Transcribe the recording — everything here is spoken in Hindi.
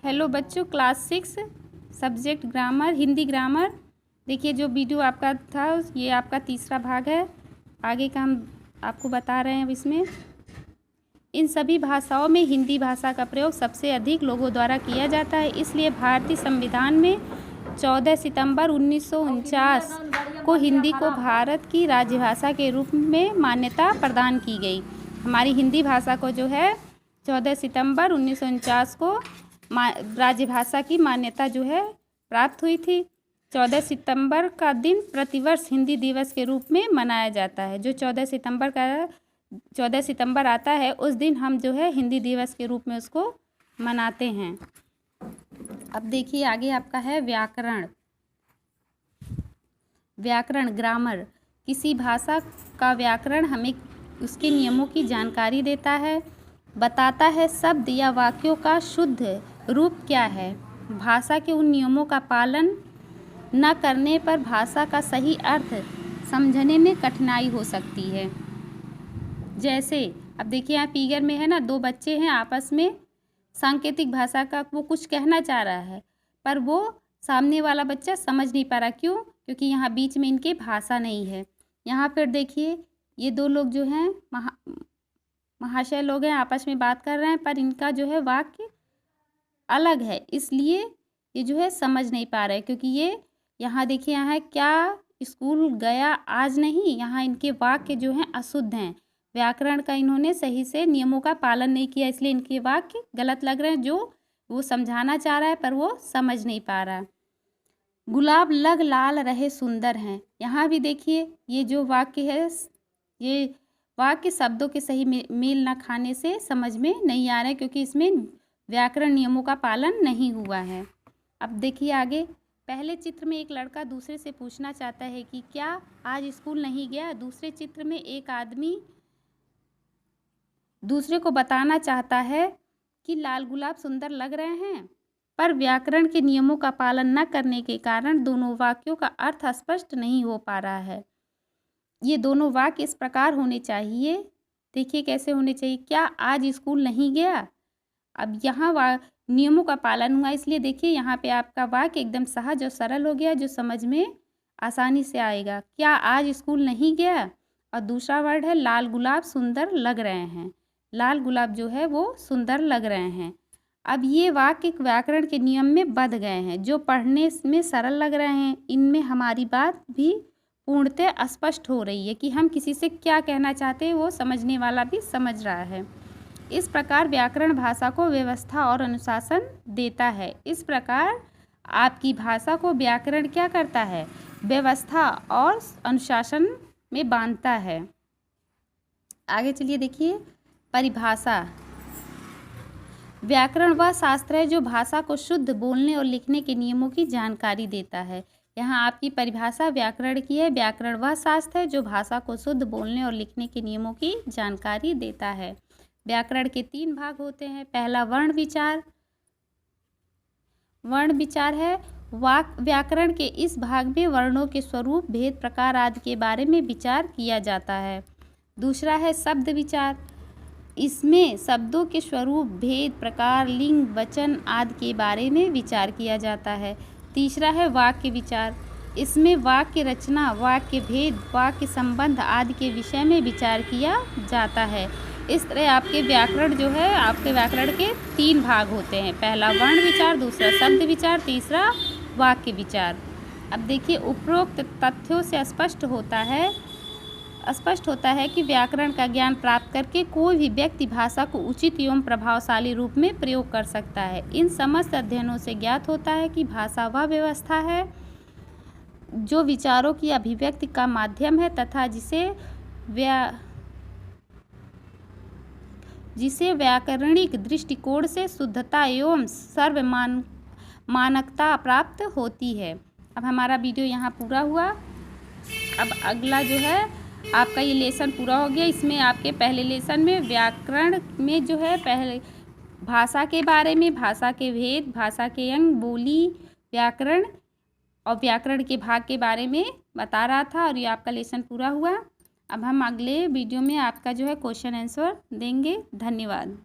हेलो बच्चों, class 6 subject grammar, Hindi grammar. देखिए जो वीडियो आपका था ये आपका तीसरा भाग है। आगे का हम आपको बता रहे हैं। अब इसमें इन सभी भाषाओं में हिंदी भाषा का प्रयोग सबसे अधिक लोगों द्वारा किया जाता है। इसलिए भारतीय संविधान में 14 सितंबर 1949 को हिंदी को भारत की राजभाषा के रूप में मान्यता प्रदान की गई। हमारी हिंदी भाषा को जो है 14 सितंबर 1949 को राजभाषा की मान्यता जो है प्राप्त हुई थी। 14 सितंबर का दिन प्रतिवर्ष हिंदी दिवस के रूप में मनाया जाता है। जो 14 सितंबर आता है उस दिन हम जो है हिंदी दिवस के रूप में उसको मनाते हैं। अब देखिए आगे आपका है व्याकरण। व्याकरण ग्रामर, किसी भाषा का व्याकरण हमें उसके नियमों की जानकारी देता है, बताता है शब्द या वाक्यों का शुद्ध रूप क्या है। भाषा के उन नियमों का पालन न करने पर भाषा का सही अर्थ समझने में कठिनाई हो सकती है। जैसे अब देखिए यहाँ फिगर में है ना, दो बच्चे हैं आपस में सांकेतिक भाषा का वो कुछ कहना चाह रहा है, पर वो सामने वाला बच्चा समझ नहीं पा रहा। क्यों? क्योंकि यहाँ बीच में इनके भाषा नहीं है। यहाँ पर देखिए ये दो लोग जो हैं महाशय लोग हैं, आपस में बात कर रहे हैं, पर इनका जो है वाक्य अलग है, इसलिए ये जो है समझ नहीं पा रहे। क्योंकि ये यहाँ देखिए यहाँ है क्या स्कूल गया आज नहीं, यहाँ इनके वाक्य जो हैं अशुद्ध हैं। व्याकरण का इन्होंने सही से नियमों का पालन नहीं किया, इसलिए इनके वाक्य गलत लग रहे हैं। जो वो समझाना चाह रहा है पर वो समझ नहीं पा रहा। गुलाब लग लाल रहे सुंदर हैं, यहाँ भी देखिए ये जो वाक्य है ये वाक्य शब्दों के सही मेल न खाने से समझ में नहीं आ रहे, क्योंकि इसमें व्याकरण नियमों का पालन नहीं हुआ है। अब देखिए आगे, पहले चित्र में एक लड़का दूसरे से पूछना चाहता है कि क्या आज स्कूल नहीं गया। दूसरे चित्र में एक आदमी दूसरे को बताना चाहता है कि लाल गुलाब सुंदर लग रहे हैं, पर व्याकरण के नियमों का पालन न करने के कारण दोनों वाक्यों का अर्थ स्पष्ट नहीं हो पा रहा है। ये दोनों वाक्य इस प्रकार होने चाहिए, देखिए कैसे होने चाहिए। क्या आज स्कूल नहीं गया। अब यहाँ नियमों का पालन हुआ, इसलिए देखिए यहाँ पे आपका वाक्य एकदम सहज और सरल हो गया, जो समझ में आसानी से आएगा। क्या आज स्कूल नहीं गया। और दूसरा वर्ड है लाल गुलाब सुंदर लग रहे हैं। लाल गुलाब जो है वो सुंदर लग रहे हैं। अब ये वाक्य व्याकरण के नियम में बंध गए हैं, जो पढ़ने में सरल लग रहे हैं। इनमें हमारी बात भी पूर्णतः स्पष्ट हो रही है कि हम किसी से क्या कहना चाहते हैं, वो समझने वाला भी समझ रहा है। इस प्रकार व्याकरण भाषा को व्यवस्था और अनुशासन देता है। इस प्रकार आपकी भाषा को व्याकरण क्या करता है, व्यवस्था और अनुशासन में बांधता है। आगे चलिए देखिए परिभाषा। व्याकरण वह शास्त्र है जो भाषा को शुद्ध बोलने और लिखने के नियमों की जानकारी देता है। यहाँ आपकी परिभाषा व्याकरण की है। व्याकरण वह शास्त्र है जो भाषा को शुद्ध बोलने और लिखने के नियमों की जानकारी देता है। व्याकरण के 3 भाग होते हैं। पहला वर्ण विचार। वर्ण विचार है व्याकरण के इस भाग में वर्णों के स्वरूप, भेद, प्रकार आदि के बारे में विचार किया जाता है। दूसरा है शब्द विचार। इसमें शब्दों के स्वरूप, भेद, प्रकार, लिंग, वचन आदि के बारे में विचार किया जाता है। तीसरा है वाक्य विचार। इसमें वाक्य रचना, वाक्य भेद, वाक्य संबंध आदि के विषय में विचार किया जाता है। इस तरह आपके व्याकरण जो है, आपके व्याकरण के 3 भाग होते हैं। पहला वर्ण विचार, दूसरा शब्द विचार, तीसरा वाक्य विचार। अब देखिए उपरोक्त तथ्यों से स्पष्ट होता है कि व्याकरण का ज्ञान प्राप्त करके कोई भी व्यक्ति भाषा को उचित एवं प्रभावशाली रूप में प्रयोग कर सकता है। इन समस्त अध्ययनों से ज्ञात होता है कि भाषा वह व्यवस्था है जो विचारों की अभिव्यक्ति का माध्यम है तथा जिसे व्याकरणिक दृष्टिकोण से शुद्धता एवं सर्वमानकता प्राप्त होती है। अब हमारा वीडियो यहाँ पूरा हुआ। अब अगला जो है आपका ये लेसन पूरा हो गया। इसमें आपके पहले लेसन में व्याकरण में जो है पहले भाषा के बारे में, भाषा के भेद, भाषा के अंग, बोली, व्याकरण और व्याकरण के भाग के बारे में बता रहा था, और ये आपका लेसन पूरा हुआ। अब हम अगले वीडियो में आपका जो है क्वेश्चन आंसर देंगे। धन्यवाद।